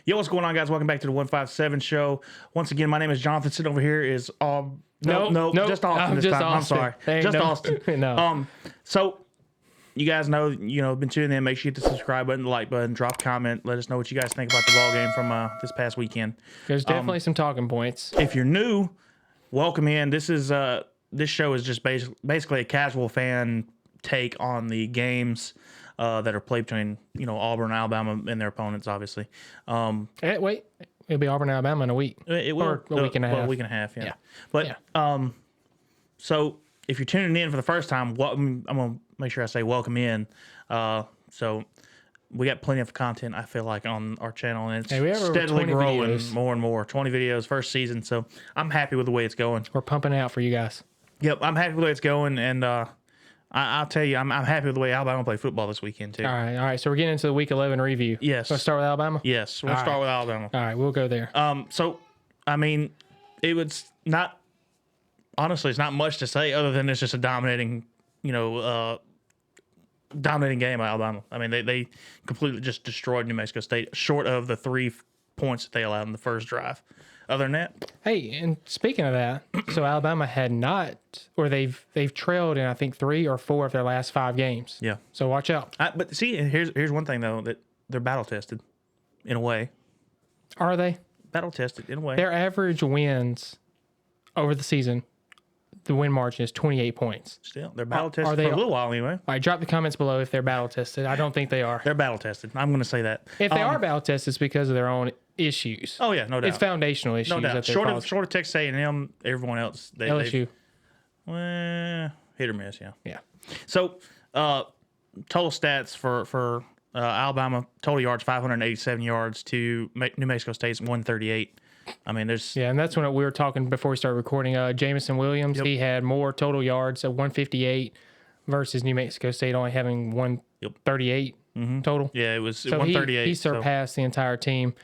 Yo, what's going on, guys? Welcome back to the 157 show. Once again, my name is Jonathan. Sitting over here is no, just Austin this time. I'm sorry, just Austin. No. So you guys know, been tuning in. Make sure you hit the subscribe button, the like button, drop a comment. Let us know what you guys think about the ball game from this past weekend. There's definitely some talking points. If you're new, welcome in. This show is just basically a casual fan take on the games that are played between Auburn, Alabama, and their opponents, obviously. Wait, it'll be Auburn, Alabama in a week. It will, or a week and a half. A week and a half, yeah. But so if you're tuning in for the first time, I'm gonna make sure I say welcome in. So we got plenty of content, I feel like, on our channel, and it's steadily growing videos. More and more. 20 videos, first season, so I'm happy with the way it's going. We're pumping it out for you guys. Yep, I'm happy with the way it's going, and I'll tell you, I'm happy with the way Alabama played football this weekend, too. All right. So we're getting into the Week 11 review. Yes. Let's start with Alabama? Yes, we'll start with Alabama. All right, we'll go there. So, I mean, it was not, honestly, it's not much to say other than it's just a dominating game by Alabama. I mean, they completely just destroyed New Mexico State, short of the 3 points that they allowed in the first drive. Other than that, hey, and speaking of that, so Alabama had not, or they've trailed in I think 3 or 4 of their last 5 games. Yeah. So watch out. But see, here's one thing though, that they're battle tested, in a way. Are they? Battle tested in a way. Their average wins over the season, the win margin is 28 points. Still, they're battle tested for a little while anyway. All right, drop the comments below if they're battle tested. I don't think they are. They're battle tested. I'm going to say that. If they are battle tested, it's because of their own issues. Oh yeah, no doubt. It's foundational issues. No doubt. That Short of Texas A&M, everyone else. LSU. Hit or miss, yeah. Yeah. So, total stats for Alabama, total yards, 587 yards to New Mexico State's 138. I mean, there's... Yeah, and that's when we were talking before we started recording. Jamison Williams, he had more total yards at 158 versus New Mexico State only having 138 total. Yeah, it was so 138. He surpassed the entire team.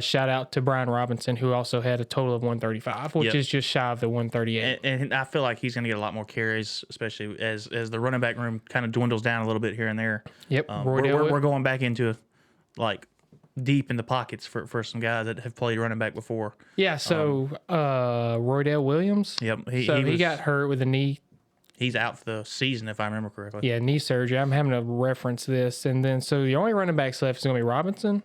Shout out to Brian Robinson, who also had a total of 135, which is just shy of the 138. And I feel like he's going to get a lot more carries, especially as the running back room kind of dwindles down a little bit here and there. Yep. We're going back into deep in the pockets for some guys that have played running back before. Yeah. So Roydell Williams. Yep. He got hurt with a knee. He's out for the season, if I remember correctly. Yeah, knee surgery. I'm having to reference this. And then, so the only running backs left is going to be Robinson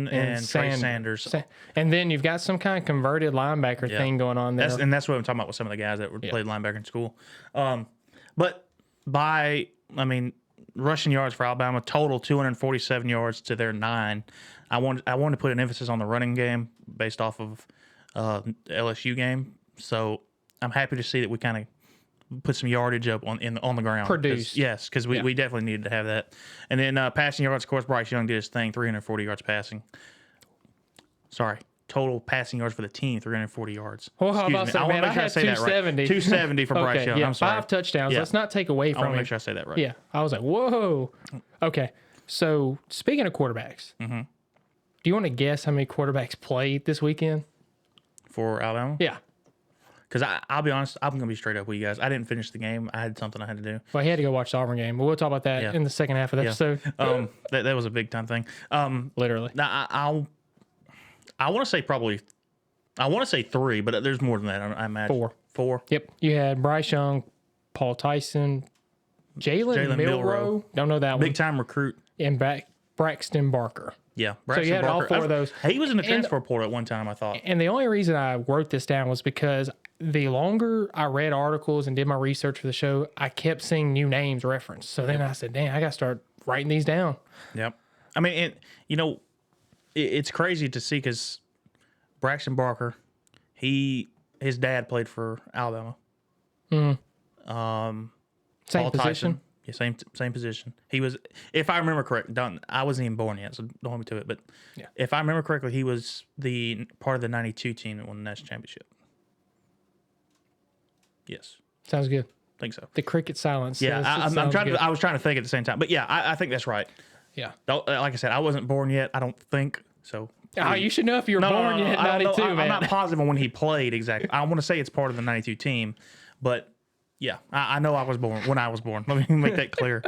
and Trey Sanders. And then you've got some kind of converted linebacker thing going on there. That's what I'm talking about with some of the guys that played linebacker in school. But rushing yards for Alabama, total 247 yards to their 9. I wanted to put an emphasis on the running game based off of LSU game. So I'm happy to see that we kind of put some yardage up on the ground. Produced. Yes, because we definitely needed to have that. And then passing yards, of course, Bryce Young did his thing, 340 yards passing. Sorry. Total passing yards for the team, 340 yards. Well, how about that, man? I had 270. 270 for Bryce Young. Yeah, I'm sorry. 5 touchdowns. Let's not take away from him. I want to make sure I say that right. Yeah. I was like, whoa. Okay. So, speaking of quarterbacks, do you want to guess how many quarterbacks played this weekend? For Alabama? Yeah. Because I'll be honest, I'm going to be straight up with you guys. I didn't finish the game. I had something I had to do. Well, he had to go watch the Auburn game. But we'll talk about that in the second half of the episode. That was a big time thing. Literally. Now, I want to say probably... I want to say 3, but there's more than that, I imagine. 4. Yep. You had Bryce Young, Paul Tyson, Jalen Milroe. Don't know that one. Big time recruit. And Braxton Barker. Yeah. So you had all 4 of those. He was in the transfer portal at one time, I thought. And the only reason I wrote this down was because the longer I read articles and did my research for the show, I kept seeing new names referenced. So then I said, "Damn, I got to start writing these down." Yep. I mean, it's crazy to see because Braxton Barker, his dad played for Alabama. Same Paul position. Tyson, yeah, same position. He was, if I remember correct, I wasn't even born yet, so don't hold me to it. But if I remember correctly, he was the part of the '92 team that won the national championship. Yes. Sounds good. I think so. The cricket silence. Yeah, I was trying to think at the same time, but yeah, I think that's right. Yeah. Like I said, I wasn't born yet. I don't think so. You should know if you were born yet. 92, man. I'm not positive on when he played exactly. I want to say it's part of the '92 team, but Yeah, I know I was born when I was born. Let me make that clear.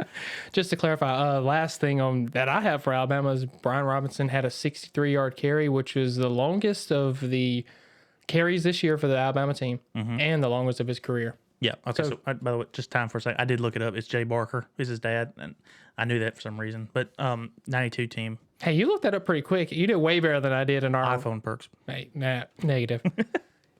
Just to clarify, last thing on that I have for Alabama is Brian Robinson had a 63-yard carry, which was the longest of the carries this year for the Alabama team and the longest of his career. Yeah. Okay. So, by the way, just time for a second. I did look it up. It's Jay Barker is his dad, and I knew that for some reason. But 92 team. Hey, you looked that up pretty quick. You did way better than I did in our iPhone perks. Hey, nah, negative.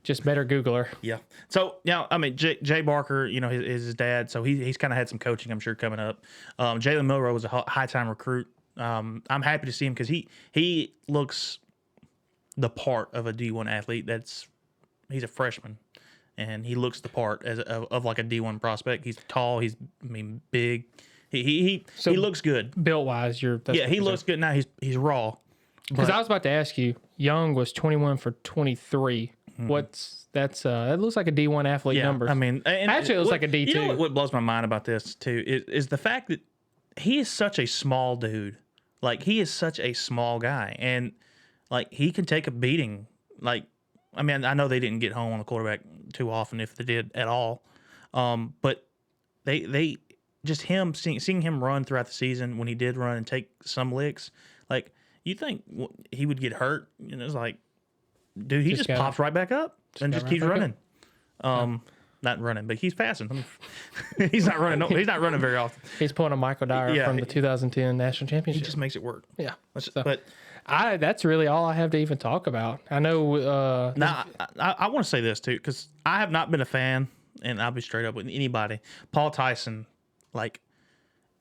Just better Googler. Yeah. So, I mean, Jay Barker, is his dad. So he's kind of had some coaching, I'm sure, coming up. Jalen Milroe was a high-time recruit. I'm happy to see him because he looks the part of a D1 athlete. He's a freshman, and he looks the part of like a D1 prospect. He's tall. He's big. He looks good. Built-wise, he looks good. Now he's raw. Because I was about to ask you, Young was 21 for 23. That looks like a D1 athlete number. I mean, actually, it looks like a D2. You know what blows my mind about this too is the fact that he is such a small dude. Like, he is such a small guy, and like, he can take a beating. Like, I mean, I know they didn't get home on the quarterback too often, if they did at all. But they just seeing him run throughout the season when he did run and take some licks. Like, you think he would get hurt? It's like, dude, he just pops right back up and just keeps running. Not running, but he's passing. He's not running. He's not running very often. He's pulling a Michael Dyer from the 2010 national championship. He just makes it work. Yeah. But that's really all I have to even talk about. I know. Now, I want to say this too, because I have not been a fan, and I'll be straight up with anybody. Paul Tyson, like,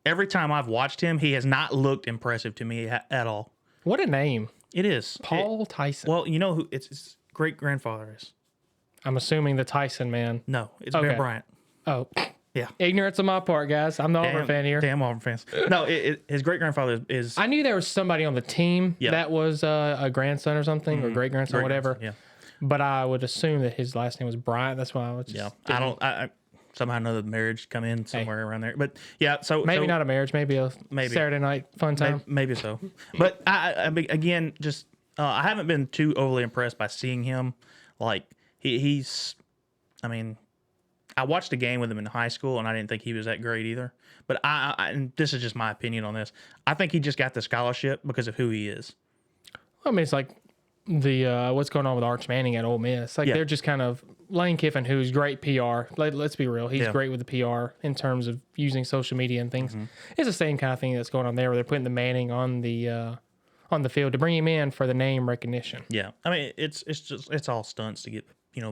every time I've watched him, he has not looked impressive to me at all. What a name. It is. Paul Tyson. Well, you know who his great-grandfather is? I'm assuming the Tyson man. No, it's Bear Bryant. Oh. Yeah. Ignorance on my part, guys. I'm the Auburn fan here. Damn Auburn fans. No, his great-grandfather is... I knew there was somebody on the team that was a grandson or something, or great-grandson, whatever. Yeah. But I would assume that his last name was Bryant. That's why I was just... Yeah. I somehow know the marriage come in somewhere around there. But, yeah, so... Maybe not a marriage. Maybe a Saturday night fun time. Maybe so. But, again, just... I haven't been too overly impressed by seeing him. Like, he's... I mean... I watched a game with him in high school, and I didn't think he was that great either. But and this is just my opinion on this. I think he just got the scholarship because of who he is. I mean, it's like the what's going on with Arch Manning at Ole Miss. Like, they're just kind of Lane Kiffin, who's great PR. Let's be real, he's great with the PR in terms of using social media and things. It's the same kind of thing that's going on there, where they're putting the Manning on the field to bring him in for the name recognition. Yeah, I mean, it's all stunts to get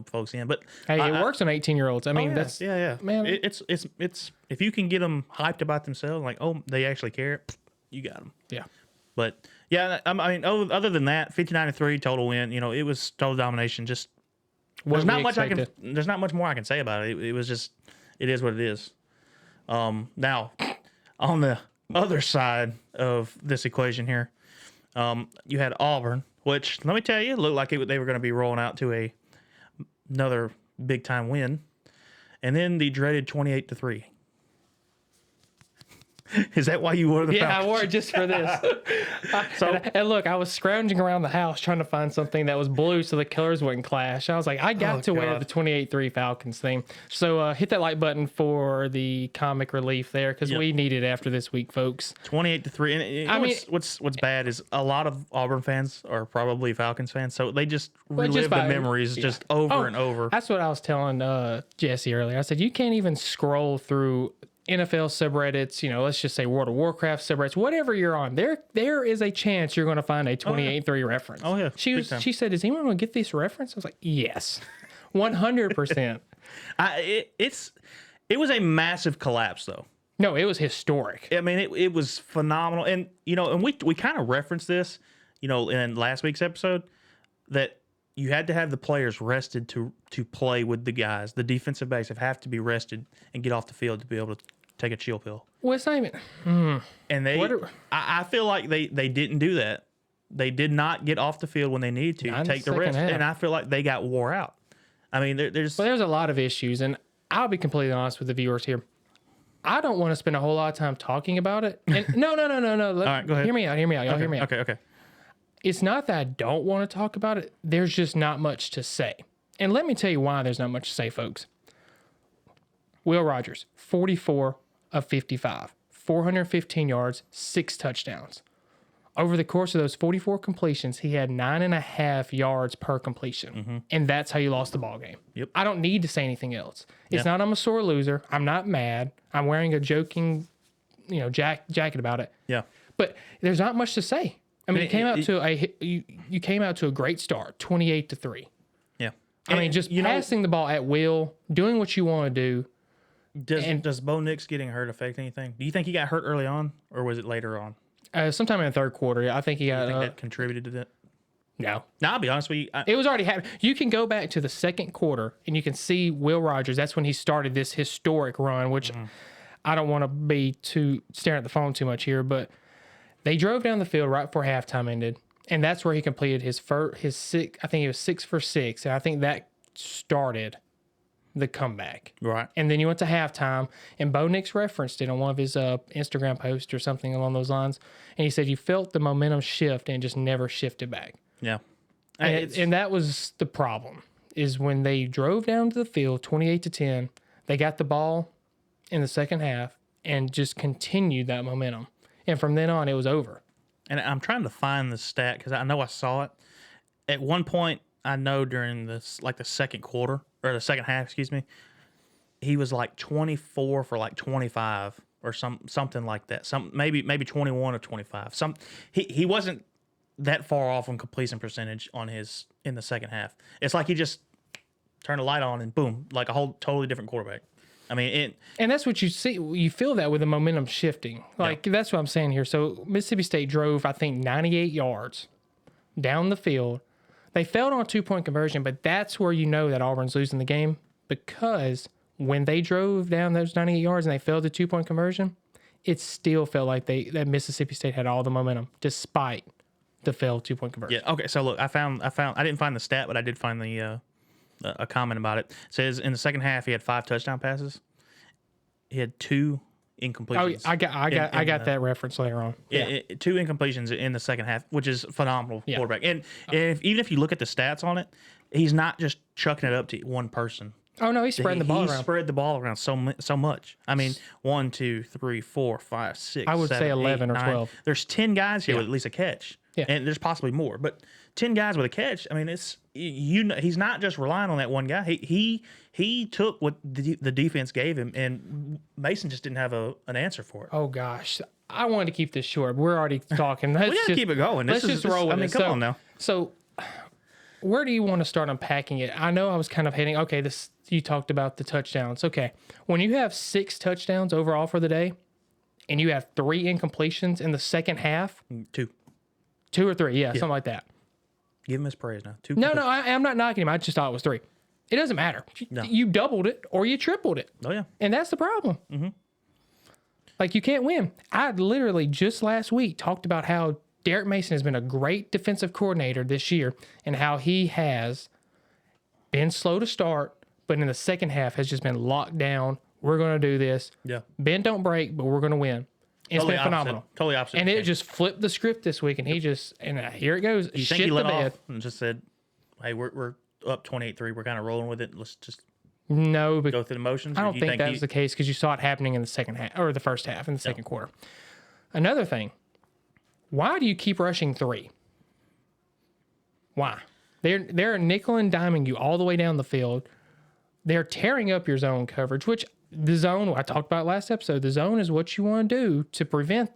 folks in, but hey, it works on 18-year-olds. I mean, that's man. It's if you can get them hyped about themselves, like, oh, they actually care, you got them. Yeah, but yeah, I mean, other than that, 59-3 total win. It was total domination. Just there's not much more I can say about it. It was just, it is what it is. Now, on the other side of this equation here, you had Auburn, which, let me tell you, it looked like they were going to be rolling out to another big time win, and then the dreaded 28-3. Is that why you wore the Falcons? I wore it just for this. And look, I was scrounging around the house trying to find something that was blue so the colors wouldn't clash. I was like, I got to wear the 28-3 Falcons thing. So hit that like button for the comic relief there, because we need it after this week, folks. 28-3. And what's bad is a lot of Auburn fans are probably Falcons fans, so they just relive the memories just over and over. That's what I was telling Jesse earlier. I said, you can't even scroll through NFL subreddits, let's just say World of Warcraft subreddits, whatever you're on, there is a chance you're going to find a 28-3 reference. Oh yeah. She said, is anyone going to get this reference? I was like, yes, 100%. It was a massive collapse though. No, it was historic. I mean, it was phenomenal. And, and we kind of referenced this, in last week's episode, that you had to have the players rested to play with the guys. The defensive backs have to be rested and get off the field to be able to take a chill pill. Well, it's not even... And I feel like they didn't do that. They did not get off the field when they needed to take the rest. And I feel like they got wore out. I mean, there's a lot of issues. And I'll be completely honest with the viewers here. I don't want to spend a whole lot of time talking about it. And no. All right, go ahead. Hear me out. Y'all hear me out. Okay. It's not that I don't want to talk about it. There's just not much to say. And let me tell you why there's not much to say, folks. Will Rogers, 44 of 55, 415 yards, 6 touchdowns. Over the course of those 44 completions, he had 9.5 yards per completion. And that's how you lost the ball game. Yep. I don't need to say anything else. It's not I'm a sore loser. I'm not mad. I'm wearing a joking, jacket about it. Yeah. But there's not much to say. I mean, you came out to a great start, 28-3. Yeah. I mean, just passing the ball at will, doing what you want to do. Does Bo Nix getting hurt affect anything? Do you think he got hurt early on, or was it later on? Sometime in the third quarter, I think he got. I think that contributed to that. No. I'll be honest with you. It was already happening. You can go back to the second quarter, and you can see Will Rogers. That's when he started this historic run, which I don't want to be too staring at the phone too much here, but they drove down the field right before halftime ended, and that's where he completed his six. I think it was 6 for 6, and I think that started the comeback. Right. And then you went to halftime, and Bo Nix referenced it on one of his Instagram posts or something along those lines. And he said you felt the momentum shift and it just never shifted back. Yeah. And that was the problem, is when they drove down to the field 28-10, they got the ball in the second half and just continued that momentum. And from then on, it was over. And I'm trying to find the stat because I know I saw it. At one point, I know during this, like the second quarter, or the second half, excuse me, he was like 24 for like 25 or something like that. Maybe 21 or 25. He wasn't that far off on completion percentage in the second half. It's like he just turned the light on and boom, like a whole totally different quarterback. I mean, and that's what you see. You feel that with the momentum shifting. Like that's what I'm saying here. So Mississippi State drove, I think, 98 yards down the field. They failed on a 2-point conversion, but that's where you know that Auburn's losing the game, because when they drove down those 98 yards and they failed the 2-point conversion, it still felt like that Mississippi State had all the momentum despite the failed 2-point conversion. Yeah. Okay. So look, I didn't find the stat, but I did find a comment about it. It says in the second half he had 5 touchdown passes. He had 2 incompletions. Oh, I got that reference later on. Yeah, 2 incompletions in the second half, which is phenomenal quarterback. And even if you look at the stats on it, he's not just chucking it up to one person. Oh no, he's spreading the ball around. He spread the ball around so much. I mean, 1, 2, 3, 4, 5, 6. I would 7, say 11 8, or 9. 12. There's 10 guys here with at least a catch. Yeah. And there's possibly more, but 10 guys with a catch. I mean, it's he's not just relying on that one guy. He took what the defense gave him, and Mason just didn't have an answer for it. Oh gosh, I wanted to keep this short. We're already talking. We gotta keep it going. Let's just roll with it. I mean, come on now. So, where do you want to start unpacking it? I know I was kind of hitting. Okay, you talked about the touchdowns. Okay, when you have 6 touchdowns overall for the day, and you have 3 incompletions in the second half, 2 or 3, yeah, something like that. Give him his praise now. 2. No, I'm not knocking him. I just thought it was 3. It doesn't matter. No. You doubled it or you tripled it. Oh yeah, and that's the problem. Mm-hmm. Like, you can't win. I literally just last week talked about how Derek Mason has been a great defensive coordinator this year, and how he has been slow to start, but in the second half has just been locked down. We're going to do this. Yeah. Bend don't break, but we're going to win. It's totally been phenomenal. Totally opposite. And it just flipped the script this week, and here it goes. You think he let off and just said, "Hey, we're up 28-3. We're kind of rolling with it. Let's just go through the motions." I don't think that was the case, because you saw it happening in the second half, or the first half in the second quarter. Another thing, why do you keep rushing 3? Why? They're nickel and diming you all the way down the field. They're tearing up your zone coverage, which the zone, I talked about last episode, the zone is what you want to do to prevent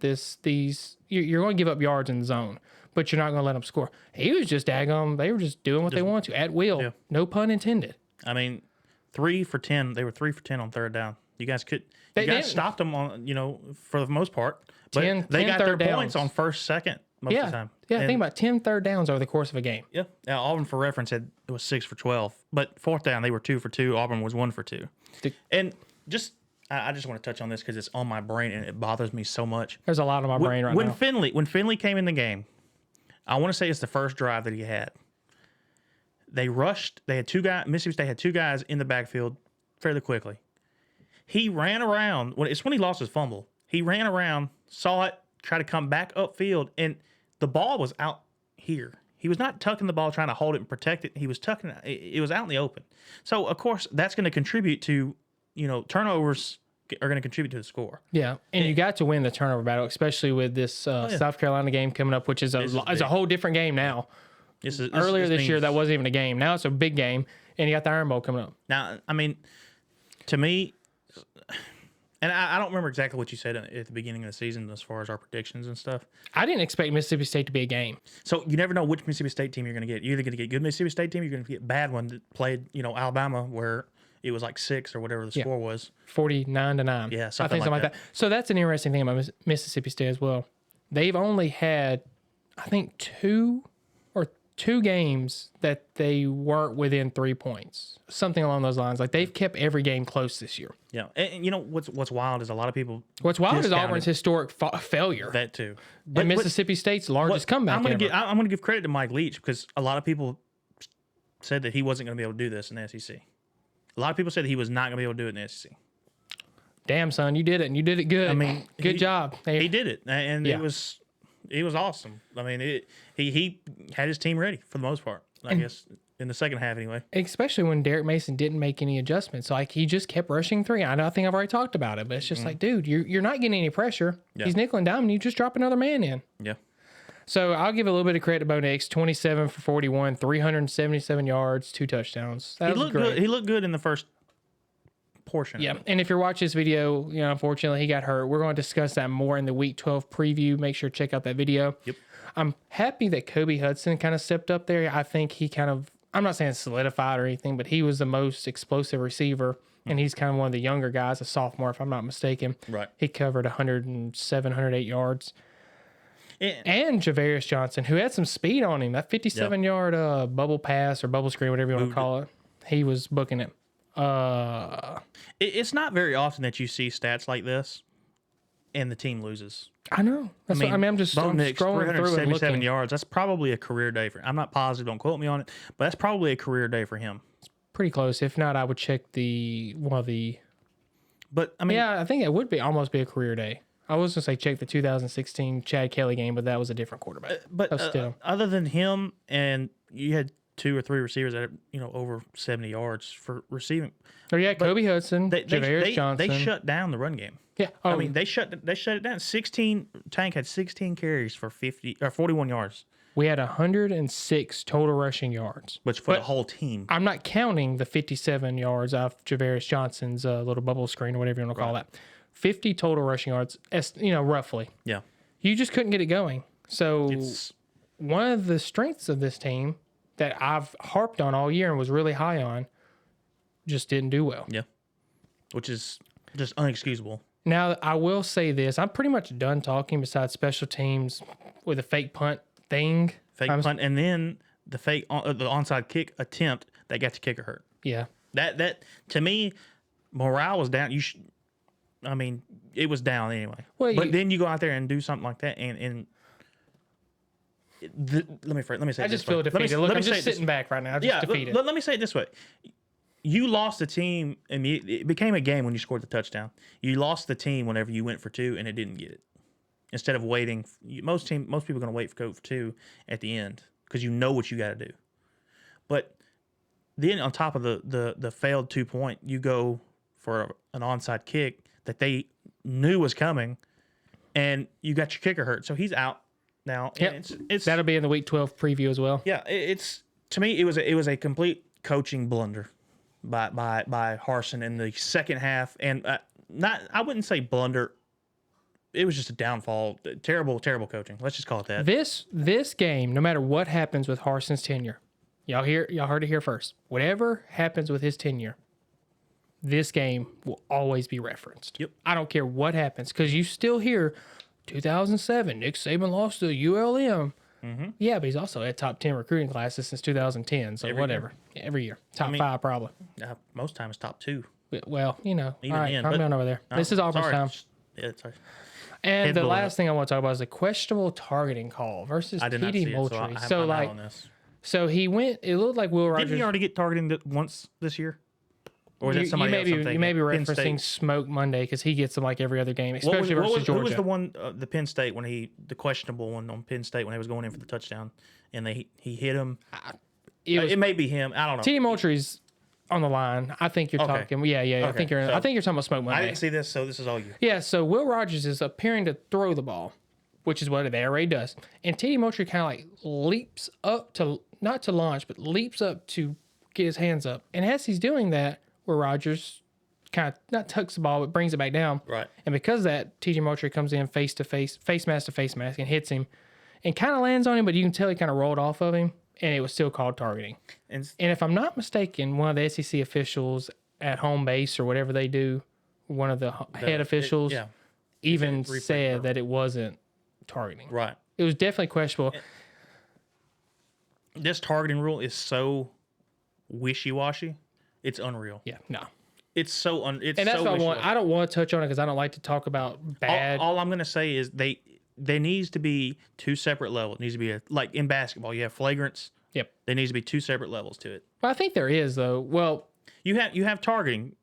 you're going to give up yards in the zone, but you're not going to let them score. He was just daggone, they were just doing what they wanted to, at will. Yeah. No pun intended. I mean, 3 for 10. They were 3 for 10 on third down. You guys stopped them on, for the most part. But they got their points on first, second most of the time. Yeah, think about 10 third downs over the course of a game. Yeah. Now, Auburn, for reference, it was 6 for 12. But fourth down, they were 2 for 2. Auburn was 1 for 2. And I just want to touch on this because it's on my brain and it bothers me so much. There's a lot on my brain right now. When Finley came in the game, I want to say it's the first drive that he had. They rushed. They had 2 guys. Mississippi State had 2 guys in the backfield fairly quickly. He ran around. It's when he lost his fumble. He ran around, saw it, tried to come back upfield, and the ball was out here. He was not tucking the ball, trying to hold it and protect it. He was tucking it. It was out in the open. So, of course, that's going to contribute to turnovers are going to contribute to the score. Yeah, and you got to win the turnover battle, especially with this South Carolina game coming up, which is a whole different game now. Earlier this year, that wasn't even a game. Now it's a big game, and you got the Iron Bowl coming up. Now, I mean, to me, and I don't remember exactly what you said at the beginning of the season as far as our predictions and stuff. I didn't expect Mississippi State to be a game. So you never know which Mississippi State team you're going to get. You're either going to get good Mississippi State team, or you're going to get bad one that played, Alabama, where it was like 6 or whatever the score was. 49-9. Yeah, something like that. So that's an interesting thing about Mississippi State as well. They've only had, I think, two games that they weren't within 3 points. Something along those lines. Like, they've kept every game close this year. Yeah. And what's wild is a lot of people. What's wild is Auburn's historic failure. That too. And Mississippi State's largest comeback I'm going to give credit to Mike Leach, because a lot of people said that he wasn't going to be able to do this in the SEC. A lot of people said that he was not going to be able to do it in the SEC. Damn, son, you did it, and you did it good. I mean, good job. He did it, and it was awesome. I mean, he had his team ready for the most part, I guess, in the second half anyway. Especially when Derek Mason didn't make any adjustments. Like, he just kept rushing 3. I think I've already talked about it, but it's just like, dude, you're not getting any pressure. Yeah. He's nickel and dime, and you just drop another man in. Yeah. So I'll give a little bit of credit to Bo Nix. 27 for 41, 377 yards, 2 touchdowns. That was great. Good. He looked good in the first portion. Yeah, and if you're watching this video, unfortunately he got hurt. We're going to discuss that more in the Week 12 preview. Make sure to check out that video. Yep. I'm happy that Kobe Hudson kind of stepped up there. I think he I'm not saying solidified or anything, but he was the most explosive receiver, and he's kind of one of the younger guys, a sophomore if I'm not mistaken. Right. He covered 107, 108 yards. And Javarius Johnson, who had some speed on him, that 57-yard bubble pass or bubble screen, whatever you want to call it, he was booking it. It's not very often that you see stats like this, and the team loses. I know. I'm just scrolling through and looking. yards. That's probably a career day for him. I'm not positive. Don't quote me on it, but that's probably a career day for him. It's pretty close. If not, I would check But I mean, yeah, I think it would almost be a career day. I was going to say check the 2016 Chad Kelly game, but that was a different quarterback. But still, other than him, and you had 2 or 3 receivers that had, over 70 yards for receiving. Oh yeah, Kobe Hudson, Javarius Johnson. They shut down the run game. Yeah, I mean they shut it down. Tank had 16 carries for 41 yards. We had 106 total rushing yards, which for the whole team. I'm not counting the 57 yards off Javarius Johnson's little bubble screen or whatever you want to call that. 50 total rushing yards, roughly. Yeah. You just couldn't get it going. So one of the strengths of this team that I've harped on all year and was really high on just didn't do well. Yeah. Which is just unexcusable. Now, I will say this. I'm pretty much done talking besides special teams with a fake punt thing. Punt, and then the the onside kick attempt that got the kicker hurt. Yeah. That to me, morale was down. It was down anyway. Well, but then you go out there and do something like that, and let me say. I just feel defeated. Look, I'm just sitting back right now. Defeated. Let me say it this way: you lost the team, and it became a game when you scored the touchdown. You lost the team whenever you went for 2 and it didn't get it. Instead of waiting, most people are going to wait for 2 at the end because you know what you got to do. But then on top of the failed 2-point, you go for an onside kick that they knew was coming, and you got your kicker hurt, so he's out now. Yep. It's that'll be in the Week 12 preview as well. Yeah, it's to me it was a complete coaching blunder by Harsin in the second half, and I wouldn't say blunder. It was just a downfall. Terrible coaching. Let's just call it that. This game, no matter what happens with Harsin's tenure, y'all heard it here first. Whatever happens with his tenure, this game will always be referenced. Yep. I don't care what happens, because you still hear 2007, Nick Saban lost to ULM. Mm-hmm. Yeah, but he's also had top 10 recruiting classes since 2010, so whatever. Every year. Top 5 probably. Most times top 2. Well, Even all right, calm down over there. This is Auburn's time. Yeah, sorry. And the last thing I want to talk about is a questionable targeting call versus Petey Moultrie. So he went, it looked like Will Rogers. Didn't he already get targeted once this year? Or is that somebody else? You may be referencing Smoke Monday, because he gets them like every other game, especially versus Georgia. Who was the one, the Penn State, the questionable one on Penn State when he was going in for the touchdown, and he hit him? It may be him. I don't know. Petey Moultrie's on the line. I think you're Okay. talking. Yeah. I Okay, think you're. so I think you're talking about Smoke I Monday. didn't see this, so this is all you. Yeah. So Will Rogers is appearing to throw the ball, which is what the air raid does, and Teddy Moultrie kind of like leaps up to not to launch, but leaps up to get his hands up, and as he's doing that, Will Rogers kind of not tucks the ball, but brings it back down. Right. And because of that, TJ Moultrie comes in face to face mask to face mask, and hits him, and kind of lands on him, but you can tell he kind of rolled off of him, and it was still called targeting. And if I'm not mistaken, one of the SEC officials at home base or whatever they do, one of the head officials, even said that it wasn't targeting. Right. It was definitely questionable. This targeting rule is so wishy-washy. It's unreal. Yeah, no. It's so and that's so what I want. I don't want to touch on it because I don't like to talk about bad. All I'm gonna say is there needs to be two separate levels. It needs to be like in basketball, you have flagrants. Yep. There needs to be two separate levels to it. Well, I think there is though. Well, you have targeting.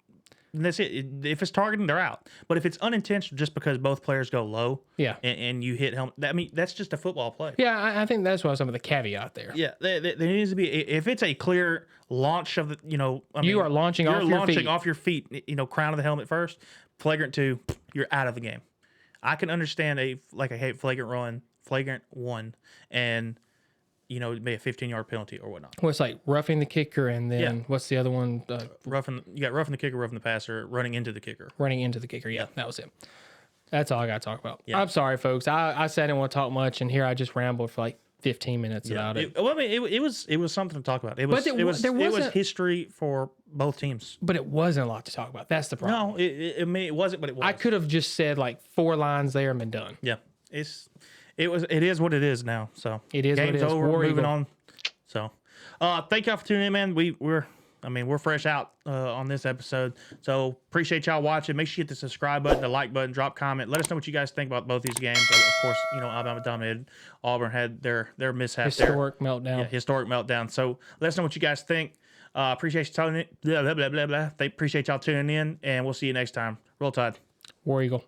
And that's it. If it's targeting, they're out. But if it's unintentional, just because both players go low, yeah, and you hit helmet, I mean that's just a football play. Yeah, I think that's why some of the caveat there. Yeah, there needs to be if it's a clear launch of the you are launching off your feet. Crown of the helmet first. Flagrant 2, you're out of the game. I can understand a flagrant 1, and it'd be a 15-yard penalty or whatnot. Well, it's like roughing the kicker, and then what's the other one? You got roughing the kicker, roughing the passer, running into the kicker. Running into the kicker. Yeah, that was it. That's all I got to talk about. Yeah. I'm sorry, folks. I said I didn't want to talk much, and here I just rambled for like 15 minutes about it. It was something to talk about. It was history for both teams. But it wasn't a lot to talk about. That's the problem. No, it wasn't, but it was. I could have just said like 4 lines there and been done. Yeah, it is what it is now. So it is. Game's what it is. over. War moving Eagle. on. So, thank y'all for tuning in, man. We're fresh out on this episode. So appreciate y'all watching. Make sure you hit the subscribe button, the like button, drop comment. Let us know what you guys think about both these games. Of course, Alabama dominated. Auburn had their mishap historic meltdown. Yeah, historic meltdown. So let us know what you guys think. Appreciate you tuning in. Blah blah blah blah blah. They appreciate y'all tuning in, and we'll see you next time. Roll Tide. War Eagle.